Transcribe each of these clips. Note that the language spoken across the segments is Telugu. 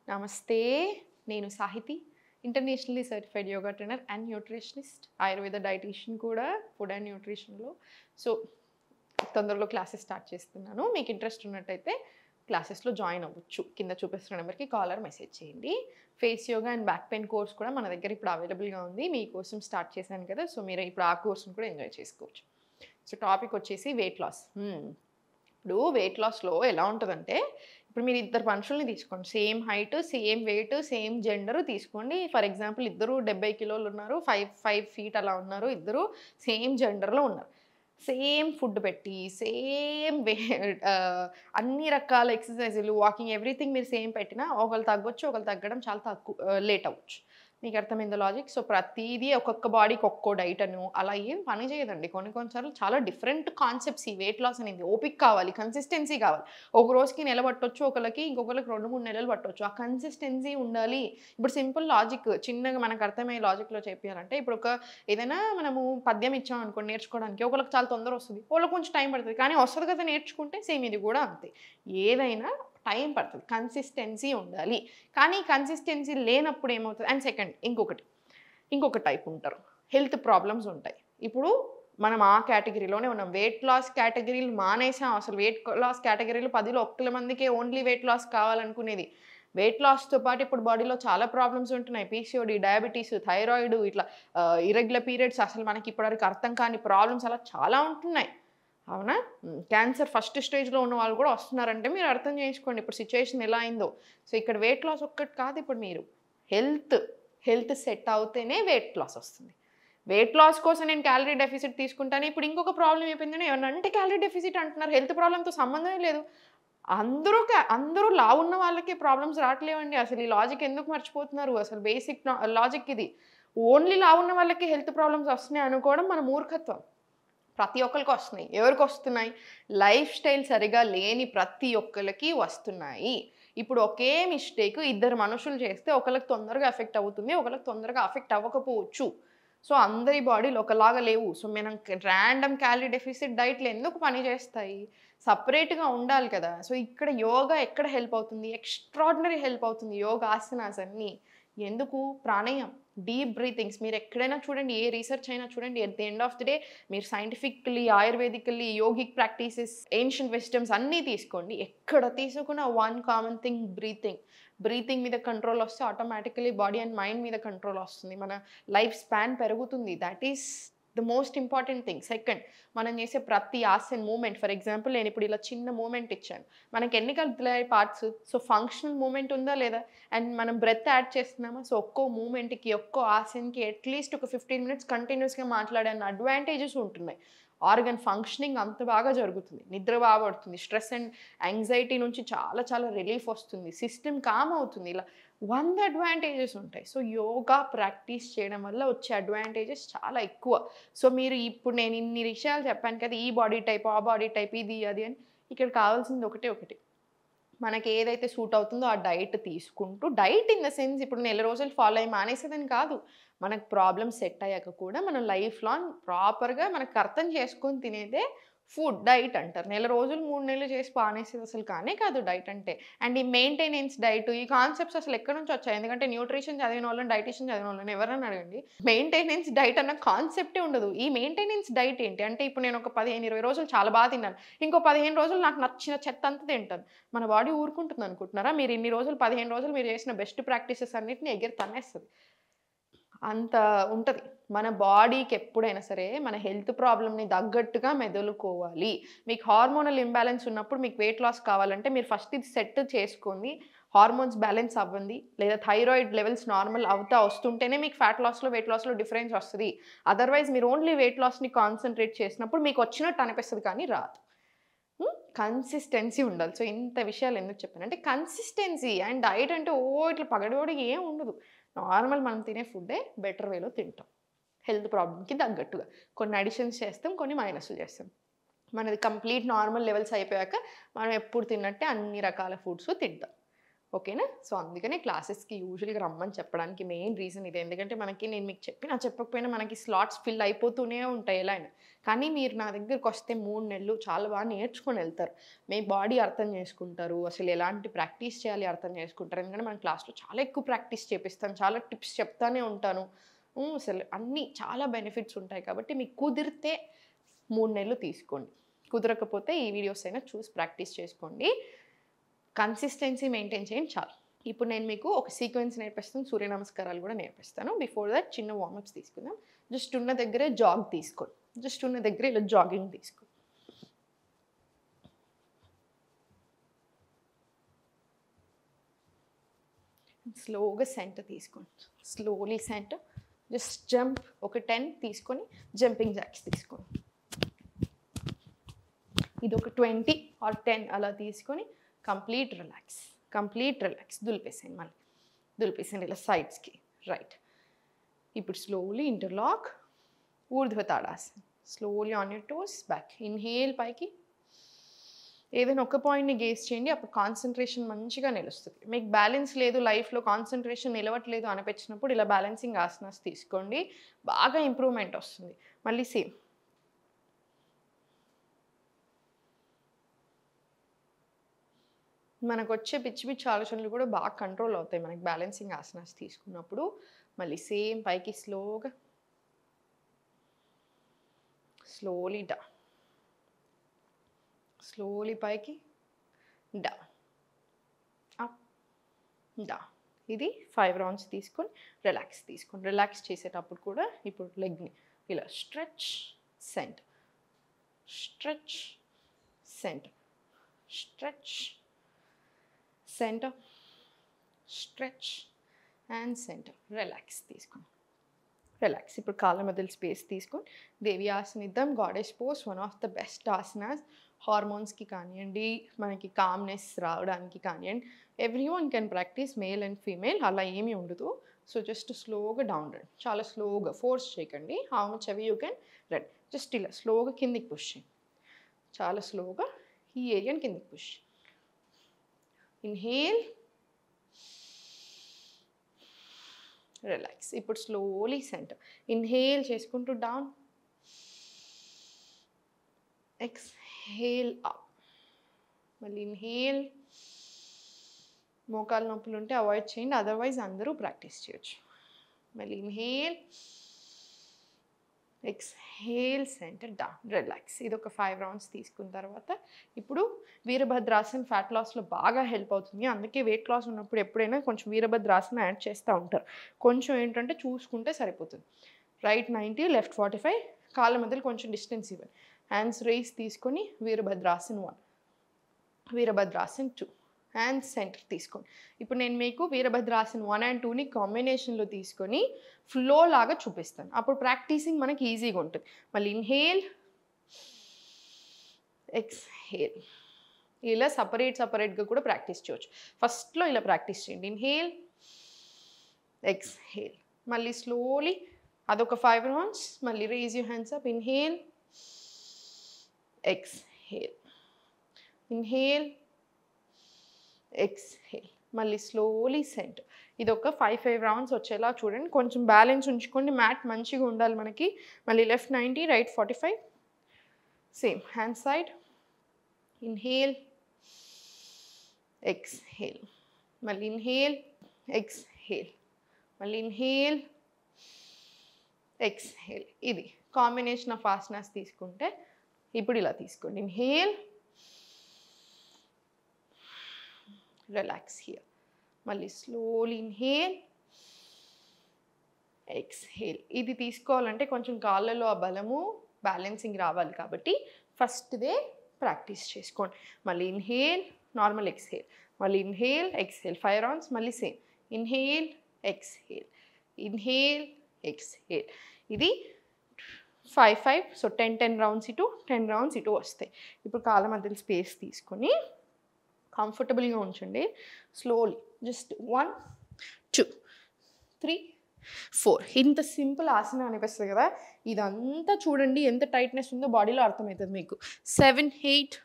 నమస్తే. నేను Sahithi. Internationally certified yoga trainer and nutritionist. Ayurveda dietitian కూడా ఫుడ్ అండ్ న్యూట్రిషన్‌లో. సో, తొందరలో క్లాసెస్ స్టార్ట్ చేస్తున్నాను. మీకు ఇంట్రెస్ట్ ఉన్నట్టయితే క్లాసెస్‌లో జాయిన్ అవ్వచ్చు. కింద చూపిస్తున్న నెంబర్‌కి కాల్ ఆర్ మెసేజ్ చేయండి. Face yoga and back pain course కూడా మన దగ్గర ఇప్పుడు అవైలబుల్‌గా ఉంది. మీకోసం స్టార్ట్ చేశాను కదా! సో, మీరు ఇప్పుడు ఆ కోర్స్‌ని కూడా ఎంజాయ్ చేసుకోవచ్చు. సో, టాపిక్ వచ్చేసి వెయిట్ లాస్. ఇప్పుడు వెయిట్ లాస్‌లో ఎలా ఉంటదంటే, ఇప్పుడు మీరు ఇద్దరు మనుషుల్ని తీసుకోండి. Same height, same wait, same gender తీసుకోండి. ఫర్ ఎగ్జాంపుల్ ఇద్దరు 70 కిలోలు ఉన్నారు. 5 ఫీట్ అలా ఉన్నారు. ఇద్దరు సేమ్ జెండర్‌లో ఉన్నారు. సేమ్ ఫుడ్ పెట్టి, సేమ్ అన్ని రకాల ఎక్సర్‌సైజులు, వాకింగ్ ఎవ్రీథింగ్ మీరు సేమ్ పెట్టినా ఒకళ్ళు తగ్గొచ్చు, ఒకళ్ళు తగ్గడం చాలా లేట్ అవ్వచ్చు. మీకు అర్థమైందా లాజిక్? సో, ప్రతీదీ ఒక్కొక్క బాడీకి ఒక్కో డైట్ అను అలా ఏం పని చేయదండి. కొన్ని కొన్ని సార్లు చాలా డిఫరెంట్ కాన్సెప్ట్స్ ఈ వెయిట్ లాస్ అనేది. ఓపిక కావాలి, కన్సిస్టెన్సీ కావాలి. ఒక రోజుకి నెల పట్టొచ్చు, ఒకళ్ళకి ఇంకొకళ్ళకి 2, 3 నెలలు పట్టొచ్చు. ఆ కన్సిస్టెన్సీ ఉండాలి. ఇప్పుడు సింపుల్ లాజిక్ చిన్నగా మనకు అర్థమయ్యే లాజిక్‌లో చెప్పాలంటే ఇప్పుడు ఏదైనా మనము పద్యం ఇచ్చామనుకోండి నేర్చుకోవడానికి ఒకళ్ళకి చాలా తొందర వస్తది. ఒకళ్ళకి కొంచెం టైం పడతది. కానీ వస్తది కదా నేర్చుకుంటే సేమ్ ఇది కూడా అంతే. ఏదైనా టైం పడతది. కన్సిస్టెన్సీ ఉండాలి. కానీ కన్సిస్టెన్సీ లేనప్పుడు ఏమవుతది అండ్ సెకండ్ ఇంకొక టైప్ ఉంటారు. హెల్త్ ప్రాబ్లమ్స్ ఉంటాయి. ఇప్పుడు మనం ఆ కేటగిరీలోనే ఉన్నాం. వెయిట్ లాస్ కేటగిరీలు మానేసాం. అసలు వెయిట్ లాస్ కేటగిరీలో 10లో ఒక్కల మందికే ఓన్లీ వెయిట్ లాస్ కావాలనుకునేది. వెయిట్ లాస్‌తో పాటు ఇప్పుడు బాడీలో చాలా ప్రాబ్లమ్స్ ఉంటున్నాయి. పీసీఓడీ, డయాబెటిస్, థైరాయిడ్ ఇట్లా ఇర్రెగ్యులర్ పీరియడ్స్ అసలు మనకి ఇప్పటివరకు అర్థం కాని ప్రాబ్లమ్స్ అలా చాలా ఉంటున్నాయి. అవునా? క్యాన్సర్ ఫస్ట్ స్టేజ్‌లో ఉన్న వాళ్ళు కూడా వస్తున్నారంటే మీరు అర్థం చేసుకోండి ఇప్పుడు సిట్యుయేషన్ ఎలా అయిందో. సో, ఇక్కడ వెయిట్ లాస్ ఒక్కటి కాదు ఇప్పుడు మీరు హెల్త్, హెల్త్ సెట్ అవుతేనే వెయిట్ లాస్ వస్తుంది. వెయిట్ లాస్ కోసం నేను క్యాలరీ డెఫిసిట్ తీసుకుంటాను. ఇప్పుడు ఇంకొక ప్రాబ్లమ్ అయిపోయిందని ఏమన్నా అంటే క్యాలరీ డెఫిసిట్ అంటున్నారు. హెల్త్ ప్రాబ్లమ్‌తో సంబంధమే లేదు. అందరూ లావున్న వాళ్ళకే ప్రాబ్లమ్స్ రావట్లేవండి. అసలు ఈ లాజిక్ ఎందుకు మర్చిపోతున్నారు? అసలు బేసిక్ లాజిక్ ఇది. ఓన్లీ లావున్న వాళ్ళకి హెల్త్ ప్రాబ్లమ్స్ వస్తున్నాయి అనుకోవడం మన మూర్ఖత్వం. ప్రతి ఒక్కళ్ళకి వస్తున్నాయి. ఎవరికొస్తున్నాయి? లైఫ్ స్టైల్ సరిగా లేని ప్రతి ఒక్కళ్ళకి వస్తున్నాయి. ఇప్పుడు ఒకే మిస్టేక్ ఇద్దరు మనుషులు చేస్తే ఒకళ్ళకి తొందరగా ఎఫెక్ట్ అవుతుంది. ఒకళ్ళకి తొందరగా ఎఫెక్ట్ అవ్వకపోవచ్చు. సో, అందరి బాడీలు ఒకలాగా లేవు. సో, మనం రాండమ్ క్యాలరీ డెఫిసిట్ డైట్‌లు ఎందుకు పని చేస్తాయి? సెపరేట్‌గా ఉండాలి కదా! సో, ఇక్కడ యోగా ఎక్కడ హెల్ప్ అవుతుంది? ఎక్స్ట్రార్డినరీ హెల్ప్ అవుతుంది యోగాసనాస్ అన్నీ. ఎందుకు? ప్రాణాయామం, డీప్ బ్రీతింగ్స్ మీరెక్కడైనా చూడండి, ఏ రీసెర్చ్ అయినా చూడండి. At the end of the day మీరు scientifically, ఆయుర్వేదికల్లీ, yogic practices, ancient wisdoms అన్నీ తీసుకోండి. ఎక్కడ తీసుకున్న one common thing breathing. Breathing మీద కంట్రోల్ వస్తే ఆటోమేటికల్లీ బాడీ అండ్ మైండ్ మీద కంట్రోల్ వస్తుంది. మన లైఫ్ స్పాన్ పెరుగుతుంది. That is the most important thing. Second మనం చేసే ప్రతి ఆసన్ మూవ్‌మెంట్ ఫర్ ఎగ్జాంపుల్ నేనిప్పుడు ఇలా చిన్న మూవ్‌మెంట్ ఇచ్చాను. మనకి ఎన్ని కదులుతాయి పార్ట్స్? సో, ఫంక్షనల్ మూవ్‌మెంట్ ఉందా లేదా? అండ్ మనం బ్రెత్ యాడ్ చేస్తున్నామా? సో, ఒక్కో మూవ్‌మెంట్‌కి, ఒక్కో ఆసన్‌కి అట్‌లీస్ట్ ఒక 15 మినిట్స్ కంటిన్యూయస్‌గా మాట్లాడన్న అడ్వాంటేజెస్ ఉంటున్నాయి. ఆర్గన్ ఫంక్షనింగ్ అంత బాగా జరుగుతుంది. నిద్ర బాగా పడుతుంది. స్ట్రెస్ అండ్ యాంగ్జైటీ నుంచి చాలా చాలా రిలీఫ్ వస్తుంది. సిస్టమ్ కామ్ అవుతుంది. ఇలా 100 అడ్వాంటేజెస్ ఉంటాయి. సో, యోగా ప్రాక్టీస్ చేయడం వల్ల వచ్చే అడ్వాంటేజెస్ చాలా ఎక్కువ. సో, మీరు ఇప్పుడు నేను ఇన్ని విషయాలు చెప్పాను కదా! ఈ బాడీ టైప్, ఆ బాడీ టైప్, ఇది, అది అని. ఇక్కడ కావాల్సింది ఒకటే ఒకటి. మనకి ఏదైతే సూట్ అవుతుందో ఆ డైట్ తీసుకుంటూ డైట్ ఇన్ ద సెన్స్ ఇప్పుడు నెల రోజులు ఫాలో అయ్యి మానేసేదని కాదు. మనకు ప్రాబ్లమ్ సెట్ అయ్యాక కూడా మనం లైఫ్ లాంగ్ ప్రాపర్‌గా మనకు అర్థం చేసుకొని తినేదే ఫుడ్ డైట్ అంటారు. నెల రోజులు, 3 నెలలు చేసి మానేసేది అసలు కానే కాదు డైట్ అంటే. అండ్ ఈ మెయింటెనెన్స్ డైట్ ఈ కాన్సెప్ట్స్ అసలు ఎక్కడి నుంచి వచ్చాయి? ఎందుకంటే న్యూట్రిషన్ చదివినోళ్ళని, డైటీషియన్ చదివినోళ్ళని ఎవరైనా అడగండి. మెయింటెనెన్స్ డైట్ అన్న కాన్సెప్టే ఉండదు. ఈ మెయింటెనెన్స్ డైట్ ఏంటి? అంటే ఇప్పుడు నేను ఒక 15, 20 రోజులు చాలా తిన్నాను. ఇంకో 15 రోజులు నాకు నచ్చిన చెత్తంతా తింటాను. మన బాడీ ఊరుకుంటుందనుకుంటున్నారా? మీరు ఇన్ని రోజులు 15 రోజులు మీరు చేసిన బెస్ట్ ప్రాక్టీసెస్ అన్నిటిని ఎగిరి తన్నేస్తది. అంత ఉంటది. మన బాడీకి ఎప్పుడైనా సరే మన హెల్త్ ప్రాబ్లమ్‌ని తగ్గట్టుగా మెదులుకోవాలి. మీకు హార్మోనల్ ఇంబాలెన్స్ ఉన్నప్పుడు మీకు వెయిట్ లాస్ కావాలంటే మీరు ఫస్ట్ ఇది సెట్ చేసుకొని హార్మోన్స్ బ్యాలెన్స్ అవ్వండి. లేదా థైరాయిడ్ లెవెల్స్ నార్మల్ అవుతా వస్తుంటేనే మీకు ఫ్యాట్ లాస్‌లో, వెయిట్ లాస్‌లో డిఫరెన్స్ వస్తది. అదర్‌వైజ్ మీరు ఓన్లీ వెయిట్ లాస్‌ని కాన్సంట్రేట్ చేసినప్పుడు మీకు వచ్చినట్టు అనిపిస్తది కానీ రాదు. కన్సిస్టెన్సీ ఉండాలి. సో, ఇంత విషయాలు ఎందుకు చెప్పానంటే కన్సిస్టెన్సీ అండ్ డైట్ అంటే ఇట్లా పగడబడి ఏం ఉండదు. నార్మల్ మనం తినే ఫుడ్డే బెటర్ వేలో తింటాం. హెల్త్ ప్రాబ్లమ్‌కి తగ్గట్టుగా. కొన్ని అడిషన్స్ చేస్తాం, కొన్ని మైనస్‌లు చేస్తాం. మనది కంప్లీట్ నార్మల్ లెవెల్స్ అయిపోయాక మనం ఎప్పుడు తిన్నట్టే అన్ని రకాల ఫుడ్స్ తింటాం. ఓకేనా. సో అందుకనే క్లాసెస్కి యూజువల్గా రమ్మని చెప్పడానికి మెయిన్ రీజన్ ఇదే. ఎందుకంటే నేను మీకు చెప్పకపోయినా మనకి స్లాట్స్ ఫిల్ అయిపోతూనే ఉంటాయి ఎలా అయినా. కానీ మీరు నా దగ్గరికి వస్తే 3 నెలలు చాలా బాగా నేర్చుకొని వెళ్తారు. మీ బాడీ అర్థం చేసుకుంటారు, అసలు ఎలాంటి ప్రాక్టీస్ చేయాలి అర్థం చేసుకుంటారు. ఎందుకంటే మన క్లాస్లో చాలా ఎక్కువ ప్రాక్టీస్ చేపిస్తాను, చాలా టిప్స్ చెప్తానే ఉంటాను. అసలు అన్నీ చాలా బెనిఫిట్స్ ఉంటాయి. కాబట్టి మీకు కుదిరితే 3 నెలలు తీసుకోండి, కుదరకపోతే ఈ వీడియోస్ అయినా చూసి ప్రాక్టీస్ చేసుకోండి. కన్సిస్టెన్సీ మెయింటైన్ చేయండి చాలు. ఇప్పుడు నేను మీకు ఒక సీక్వెన్స్ నేర్పిస్తాను, సూర్య నమస్కారాలు కూడా నేర్పిస్తాను. బిఫోర్ దట్ చిన్న వార్మప్స్ తీసుకుందాం. జస్ట్ ఉన్న దగ్గరే జాగ్ తీసుకోండి, జస్ట్ ఉన్న దగ్గర ఇలా జాగింగ్ తీసుకోండి. స్లోగా సెంటర్ తీసుకోండి, స్లోలీ సెంటర్. జస్ట్ జంప్ ఒక 10 తీసుకొని జంపింగ్ జాక్స్ తీసుకోండి. ఇది ఒక 20 ఆర్ 10 అలా తీసుకొని కంప్లీట్ రిలాక్స్ దులిపేసేయండి. మళ్ళీ దులిపేసేయండి ఇలా సైడ్స్కి. రైట్. ఇప్పుడు స్లోలీ ఇంటర్లాక్, ఊర్ధ్వ తాడాసన. Slowly on your toes back. Inhale పైకి. ఏదైనా ఒక పాయింట్ని గేస్ చేయండి, అప్పుడు కాన్సన్ట్రేషన్ మంచిగా నిలుస్తుంది. మీకు బ్యాలెన్స్ లేదు, లైఫ్లో కాన్సన్ట్రేషన్ నిలవట్లేదు అనిపించినప్పుడు ఇలా బ్యాలెన్సింగ్ ఆసనాస్ తీసుకోండి, బాగా ఇంప్రూవ్మెంట్ వస్తుంది. మళ్ళీ సేమ్. మనకు వచ్చే పిచ్చి పిచ్చి ఆలోచనలు కూడా బాగా కంట్రోల్ అవుతాయి మనకి బ్యాలెన్సింగ్ ఆసనాస్ తీసుకున్నప్పుడు. మళ్ళీ సేమ్ పైకి స్లోగా, స్లోలీ డౌన్, స్లోలీ పైకి, డౌన్, అప్, డౌన్. ఇది 5 రౌండ్స్ తీసుకొని రిలాక్స్ తీసుకోండి. రిలాక్స్ చేసేటప్పుడు కూడా ఇప్పుడు లెగ్ని ఇలా stretch center, stretch center, stretch center, stretch and center. Relax తీసుకోండి. రిలాక్స్. ఇప్పుడు కాళ్ళ మధ్యలో స్పేస్ తీసుకొని దేవి ఆసన ఇద్దాం. Goddess pose, one of the best asanas. హార్మోన్స్కి కానివ్వండి, మనకి కామ్నెస్ రావడానికి కానివ్వండి, everyone can practice, male and female, అలా ఏమీ ఉండదు. సో జస్ట్ స్లోగా డౌన్ రండి, చాలా స్లోగా, ఫోర్స్ చేయకండి. How much ever you can రండి. జస్ట్ ఇలా స్లోగా కిందికి పుష్ చేయండి, చాలా స్లోగా ఈ ఏరియాని కిందికి పుష్. Inhale, relax. ఇప్పుడు స్లోలీ సెంటర్. ఇన్హేల్ చేసుకుంటూ డౌన్, ఎక్స్హేల్ అప్. మళ్ళీ ఇన్హేల్. మోకాలు నొప్పులు ఉంటే అవాయిడ్ చేయండి, అదర్వైజ్ అందరూ ప్రాక్టీస్ చేయొచ్చు. మళ్ళీ inhale, exhale, centre, down, relax. ఇది ఒక 5 రౌండ్స్ తీసుకున్న తర్వాత ఇప్పుడు వీరభద్రాసన ఫ్యాట్ లాస్లో బాగా హెల్ప్ అవుతుంది. అందుకే వెయిట్ లాస్ ఉన్నప్పుడు ఎప్పుడైనా కొంచెం వీరభద్రాసన యాడ్ చేస్తూ ఉంటారు. కొంచెం ఏంటంటే చూసుకుంటే సరిపోతుంది. రైట్ 90, లెఫ్ట్ 45, కాళ్ళ మధ్యలో కొంచెం డిస్టెన్స్ ఇవ్వండి. హ్యాండ్స్ రైస్ తీసుకొని వీరభద్రాసన 1, వీరభద్రాసన 2, హ్యాండ్స్ సెంటర్ తీసుకోండి. ఇప్పుడు నేను మీకు వీరభద్రాసన 1 and 2ని కాంబినేషన్లో తీసుకొని ఫ్లో లాగా చూపిస్తాను. అప్పుడు ప్రాక్టీసింగ్ మనకి ఈజీగా ఉంటుంది. మళ్ళీ ఇన్హేల్, ఎక్స్హేల్. ఇలా సపరేట్గా కూడా ప్రాక్టీస్ చేయవచ్చు. ఫస్ట్లో ఇలా ప్రాక్టీస్ చేయండి. Inhale, exhale. మళ్ళీ స్లోలీ అదొక 5 రౌండ్స్. మళ్ళీ raise your hands up. Inhale, exhale, inhale, exhale. మళ్ళీ స్లోలీ సెంటర్. ఇది ఒక 5 రౌండ్స్ వచ్చేలా చూడండి. కొంచెం బ్యాలెన్స్ ఉంచుకోండి, మ్యాట్ మంచిగా ఉండాలి మనకి. మళ్ళీ left 90, right 45, same hand side. Inhale, exhale. మళ్ళీ ఇన్హేల్, ఎక్స్హేల్. మళ్ళీ ఇన్హేల్, ఎక్స్హేల్. ఇది కాంబినేషన్ ఆఫ్ ఆసనాస్ తీసుకుంటే ఇప్పుడు ఇలా తీసుకోండి. Inhale, relax here. మళ్ళీ స్లోలీ ఇన్హేల్, ఎక్స్హేల్. ఇది తీసుకోవాలంటే కొంచెం కాళ్ళలో ఆ బలము బ్యాలెన్సింగ్ రావాలి కాబట్టి ఫస్ట్దే ప్రాక్టీస్ చేసుకోండి. మళ్ళీ ఇన్హేల్, నార్మల్ ఎక్స్హేల్. మళ్ళీ ఇన్హేల్, ఎక్స్హేల్. 5 రౌండ్స్. మళ్ళీ same inhale, exhale, inhale, exhale. ఇది 5 సో 10 రౌండ్స్ ఇటు, 10 రౌండ్స్ ఇటు వస్తాయి. ఇప్పుడు కాళ్ళ మధ్యలో స్పేస్ తీసుకొని కంఫర్టబుల్గా ఉంచండి. Slowly just 1, 2, 3, 4. ఇంత సింపుల్ ఆసన అనిపిస్తుంది కదా. ఇదంతా చూడండి ఎంత టైట్నెస్ ఉందో బాడీలో అర్థమవుతుంది మీకు. 7, 8,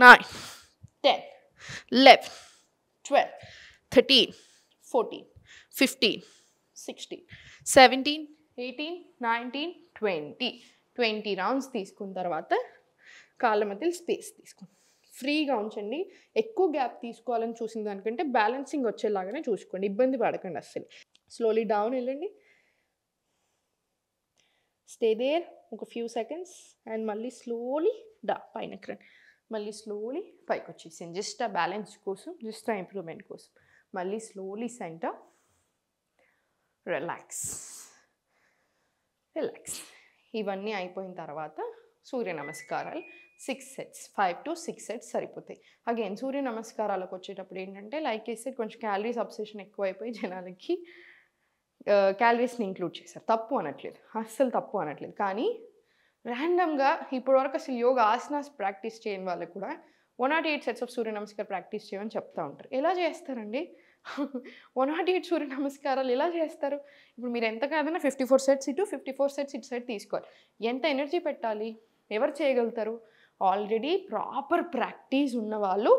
9, 10, 11, 12, 13, 14, 15, 16, 17, 18, 19, 20. 20 రౌండ్స్ తీసుకున్న తర్వాత కాళ్ళ మధ్యలో స్పేస్ తీసుకోండి. ఫ్రీగా ఉంచండి. ఎక్కువ గ్యాప్ తీసుకోవాలని చూసిన దానికంటే బ్యాలెన్సింగ్ వచ్చేలాగానే చూసుకోండి. ఇబ్బంది పడకండి అస్సలు. స్లోలీ డౌన్ వెళ్ళండి. స్టే దేర్ ఒక ఫ్యూ సెకండ్స్ అండ్ మళ్ళీ స్లోలీ పైనకి రండి. మళ్ళీ స్లోలీ పైకి వచ్చేసాను. జస్ట్ ఆ బ్యాలెన్స్ కోసం, జస్ట్ ఆ ఇంప్రూవ్మెంట్ కోసం. మళ్ళీ స్లోలీ సెంటర్, రిలాక్స్. ఇవన్నీ అయిపోయిన తర్వాత సూర్య నమస్కారాలు 6 sets, 5 to 6 sets సరిపోతాయి. అగైన్ సూర్య నమస్కారాలకు వచ్చేటప్పుడు ఏంటంటే లైక్ వేస్తే కొంచెం క్యాలరీస్ అబ్సెషన్ ఎక్కువైపోయి జనాలకి క్యాలరీస్ని ఇంక్లూడ్ చేశారు. తప్పు అనట్లేదు, అస్సలు తప్పు అనట్లేదు. కానీ ర్యాండమ్గా ఇప్పటివరకు అసలు యోగా ఆసనాస్ ప్రాక్టీస్ చేయని వాళ్ళకి కూడా 108 sets ఆఫ్ సూర్య నమస్కారం ప్రాక్టీస్ చేయమని చెప్తూ ఉంటారు. ఎలా చేస్తారండి? 108 సూర్య నమస్కారాలు ఎలా చేస్తారు? ఇప్పుడు మీరు ఎంత కాదన్నా 54 sets ఇటు, 54 sets ఇటు సైడ్ తీసుకోవాలి. ఎంత ఎనర్జీ పెట్టాలి? ఎవరు చేయగలుగుతారు? ఆల్రెడీ ప్రాపర్ ప్రాక్టీస్ ఉన్నవాళ్ళు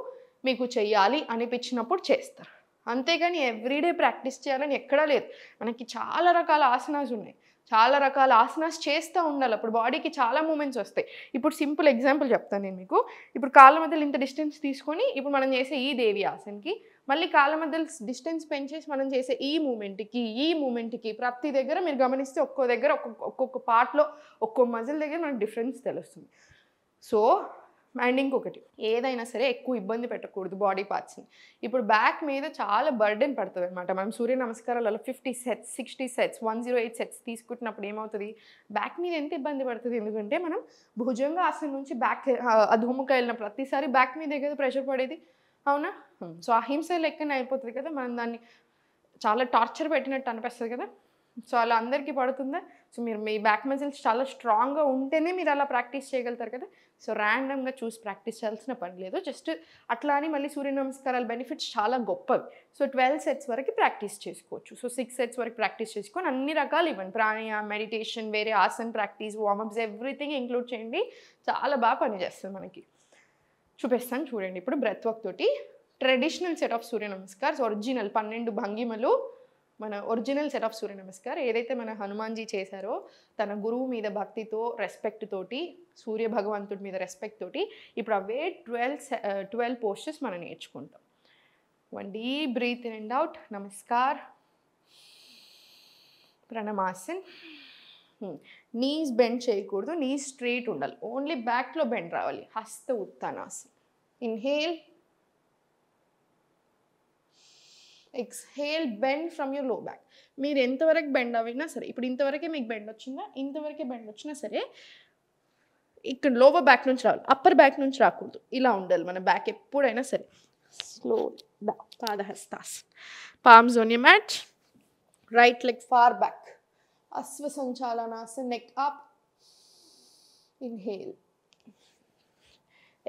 మీకు చెయ్యాలి అనిపించినప్పుడు చేస్తారు. అంతేగాని ఎవ్రీడే ప్రాక్టీస్ చేయాలని ఎక్కడా లేదు. మనకి చాలా రకాల ఆసనాస్ ఉన్నాయి. చాలా రకాల ఆసనాస్ చేస్తూ ఉండాలి. అప్పుడు బాడీకి చాలా మూమెంట్స్ వస్తాయి. ఇప్పుడు సింపుల్ ఎగ్జాంపుల్ చెప్తాను నేను మీకు. ఇప్పుడు కాళ్ళ మధ్యలో ఇంత డిస్టెన్స్ తీసుకొని ఇప్పుడు మనం చేసే ఈ దేవి ఆసనకి మళ్ళీ కాళ్ళ మధ్యలో డిస్టెన్స్ పెంచేసి మనం చేసే ఈ మూమెంట్కి ప్రతి దగ్గర మీరు గమనిస్తే ఒక్కో దగ్గర ఒక్కొక్క పార్ట్లో ఒక్కో మజిల్ దగ్గర మనకు డిఫరెన్స్ తెలుస్తుంది. సో అండ్ ఇంకొకటి, ఏదైనా సరే ఎక్కువ ఇబ్బంది పెట్టకూడదు బాడీ పార్ట్స్ని. ఇప్పుడు బ్యాక్ మీద చాలా బర్డెన్ పడుతుంది అనమాట. మనం సూర్య నమస్కారాలలో 50 sets, 60 sets, 108 sets తీసుకుంటున్నప్పుడు ఏమవుతుంది? బ్యాక్ మీద ఎంత ఇబ్బంది పడుతుంది? ఎందుకంటే మనం భుజంగ ఆసనం నుంచి బ్యాక్ అధోముఖ వెళ్ళిన ప్రతిసారి బ్యాక్ మీదే కదా ప్రెషర్ పడేది, అవునా? సో అహింస లెక్కనే అయిపోతుంది కదా. మనం దాన్ని చాలా టార్చర్ పెట్టినట్టు అనిపిస్తుంది కదా. సో అలా అందరికీ పడుతుందా? సో మీరు మీ బ్యాక్ మజిల్స్ చాలా స్ట్రాంగ్గా ఉంటేనే మీరు అలా ప్రాక్టీస్ చేయగలుగుతారు కదా. సో ర్యాండమ్గా చూసి ప్రాక్టీస్ చేయాల్సిన పని లేదు. జస్ట్ అట్లా అని మళ్ళీ సూర్య నమస్కారాల బెనిఫిట్స్ చాలా గొప్పవి. సో 12 sets వరకు ప్రాక్టీస్ చేసుకోవచ్చు. సో 6 sets వరకు ప్రాక్టీస్ చేసుకొని అన్ని రకాలు ఇవ్వండి. ప్రాణాయామం, మెడిటేషన్, వేరే ఆసన్ ప్రాక్టీస్, వార్మప్స్, ఎవ్రీథింగ్ ఇంక్లూడ్ చేయండి. చాలా బాగా పనిచేస్తుంది మనకి. చూపిస్తాను చూడండి. ఇప్పుడు బ్రెత్ వర్క్ తోటి traditional set of Surya namaskars, original 12 భంగిమలు, మన original set of Surya Namaskar ఏదైతే మన హనుమాన్జీ చేశారో తన గురువు మీద భక్తితో, రెస్పెక్ట్ తోటి, సూర్య భగవంతుడి మీద రెస్పెక్ట్ తోటి ఇప్పుడు అవే 12 పోస్టర్స్ మనం నేర్చుకుంటాం. 1 deep breath in and out. నమస్కార్, ప్రణమాసన్. నీస్ బెండ్ చేయకూడదు, నీస్ స్ట్రైట్ ఉండాలి. ఓన్లీ బ్యాక్లో బెండ్ రావాలి. హస్త ఉత్తానాసన్. Inhale, exhale, bend from your low back. మీరు ఎంతవరకు బెండ్ అవినా సరే, ఇప్పుడు ఇంతవరకే మీకు బెండ్ వచ్చిందా, ఇంతవరకే బెండ్ వచ్చినా సరే ఇక్కడ లోవర్ బ్యాక్ నుంచి రావాలి, అప్పర్ బ్యాక్ నుంచి రాకూడదు. ఇలా ఉండాలి మన బ్యాక్ ఎప్పుడైనా సరే. స్లో డౌన్, పాదహస్తాసన్. Palms on your mat, right leg far back, అశ్వ సంచాలనాసన్, నెక్ అప్. ఇన్హేల్,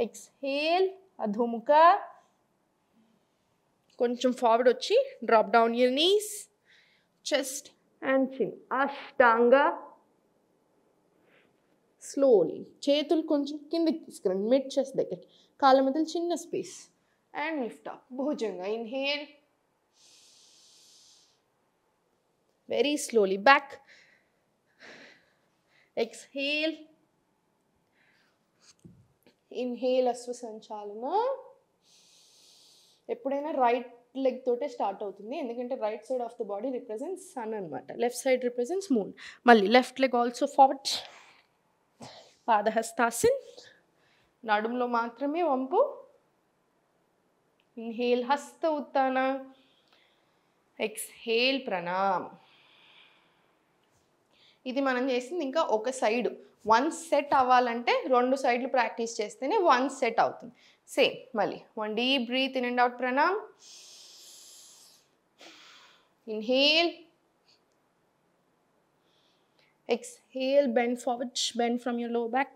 ఎక్స్హేల్, అధోముఖ. కొంచెం ఫార్వర్డ్ వచ్చి drop down your knees, chest and chin. అష్టాంగ. స్లోలీ చేతులు కొంచెం కిందకి తీసుకురండి, మిడ్ చెస్ట్ దగ్గరికి, కాళ్ళ మధ్యలో చిన్న స్పేస్ అండ్ లిఫ్ట్ అప్. భుజంగ. Inhale, very slowly back. Exhale, inhale, అశ్వ సంచాలన. ఎప్పుడైనా రైట్ లెగ్ తోటే స్టార్ట్ అవుతుంది, ఎందుకంటే right side of the body represents sun అనమాట, లెఫ్ట్ సైడ్ రిప్రజెంట్స్ మూన్. మళ్ళీ లెఫ్ట్ లెగ్ ఆల్సో ఫార్వర్డ్. పాదహస్తాసన్. నడుములో మాత్రమే వంపు. ఇన్హేల్, హస్త ఉత్తాన. ఎక్స్హేల్, ప్రణామ్. ఇది మనం చేసింది ఇంకా ఒక సైడ్. 1 set అవ్వాలంటే 2 సైడ్లు ప్రాక్టీస్ చేస్తేనే 1 set అవుతుంది. సేమ్ మళ్ళీ 1 deep breath in and out, pranam. Inhale, exhale, bend forward, bend from your lower back.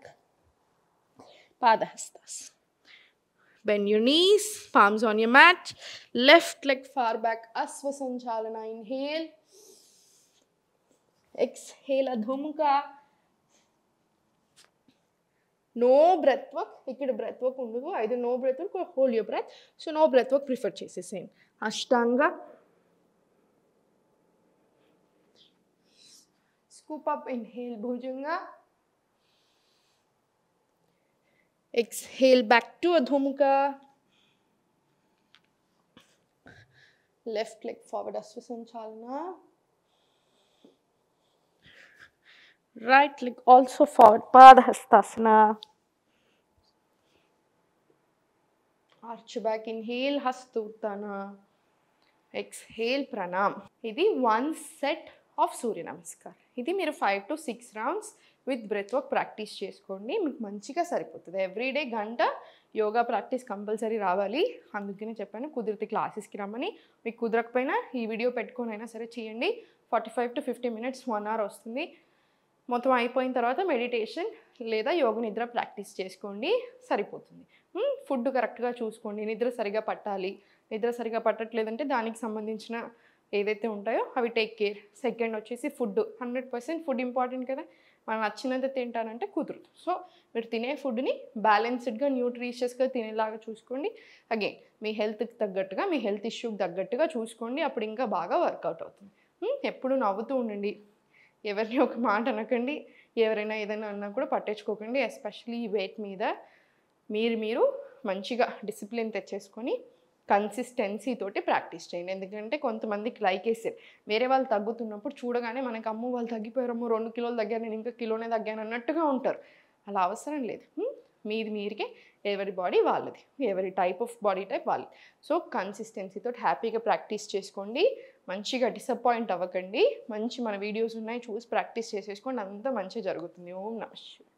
Padahastas. Bend your knees, palms on your mat, left leg far back, Asva Sanchalana. Inhale, exhale, Adho Mukha. No breath work, ఇక్కడ బ్రెత్ వర్క్ ఉండదు, ఐదు no breath work, hold your breath. So no breath work prefer చేసేసేయండి. Ashtanga, scoop up, inhale bhujanga, exhale back to Adho Mukha, left leg forward Asvasanchalana, right leg also forward Padahastasana, arch back, inhale Hastuttana, exhale Pranam. Idi one set of Surya Namaskar. ఇది మీరు 5 to 6 rounds with breath work practice చేసుకోండి, మీకు మంచిగా సరిపోతుంది. ఎవ్రీడే గంట యోగా ప్రాక్టీస్ కంపల్సరీ రావాలి. అందుకనే చెప్పాను కుదిరితే క్లాసెస్కి రమ్మని. మీకు కుదరకపోయినా ఈ వీడియో పెట్టుకొని అయినా సరే చేయండి. 45 to 50 మినిట్స్ 1 అవర్ వస్తుంది. మొత్తం అయిపోయిన తర్వాత మెడిటేషన్ లేదా యోగ నిద్ర ప్రాక్టీస్ చేసుకోండి, సరిపోతుంది. ఫుడ్ కరెక్ట్గా చూసుకోండి, నిద్ర సరిగా పట్టాలి. నిద్ర సరిగా పట్టట్లేదంటే దానికి సంబంధించిన ఏదైతే ఉంటాయో అవి టేక్ కేర్. సెకండ్ వచ్చేసి ఫుడ్, 100% ఫుడ్ ఇంపార్టెంట్ కదా. మనం నచ్చినంత తింటానంటే కుదరదు. సో మీరు తినే ఫుడ్ని బ్యాలెన్స్డ్గా న్యూట్రిషియస్గా తినేలాగా చూసుకోండి. అగైన్ మీ హెల్త్కి తగ్గట్టుగా, మీ హెల్త్ ఇష్యూకి తగ్గట్టుగా చూసుకోండి, అప్పుడు ఇంకా బాగా వర్కౌట్ అవుతుంది. ఎప్పుడు నవ్వుతూ ఉండండి, ఎవరిని ఒక మాట అనకండి, ఎవరైనా ఏదైనా అన్నా కూడా పట్టించుకోకండి. ఎస్పెషలీ ఈ వెయిట్ మీద మీరు మంచిగా డిసిప్లిన్ తెచ్చేసుకొని కన్సిస్టెన్సీ తోటి ప్రాక్టీస్ చేయండి. ఎందుకంటే కొంతమందికి లైక్ వేసారు, వేరే వాళ్ళు తగ్గుతున్నప్పుడు చూడగానే మనకు అమ్మో వాళ్ళు తగ్గిపోయారమ్మో 2 కిలోలు తగ్గాను, నేను ఇంకా కిలోనే తగ్గాను అన్నట్టుగా ఉంటారు. అలా అవసరం లేదు. మీరికే, ఎవరి బాడీ వాళ్ళది, ఎవరి టైప్ ఆఫ్ బాడీ టైప్ వాళ్ళది. సో కన్సిస్టెన్సీతో హ్యాపీగా ప్రాక్టీస్ చేసుకోండి, మంచిగా డిసప్పాయింట్ అవ్వకండి. మంచి మన వీడియోస్ ఉన్నాయి చూసి ప్రాక్టీస్ చేసేసుకోండి, అంతా మంచిగా జరుగుతుంది. ఓం నమః శివాయ.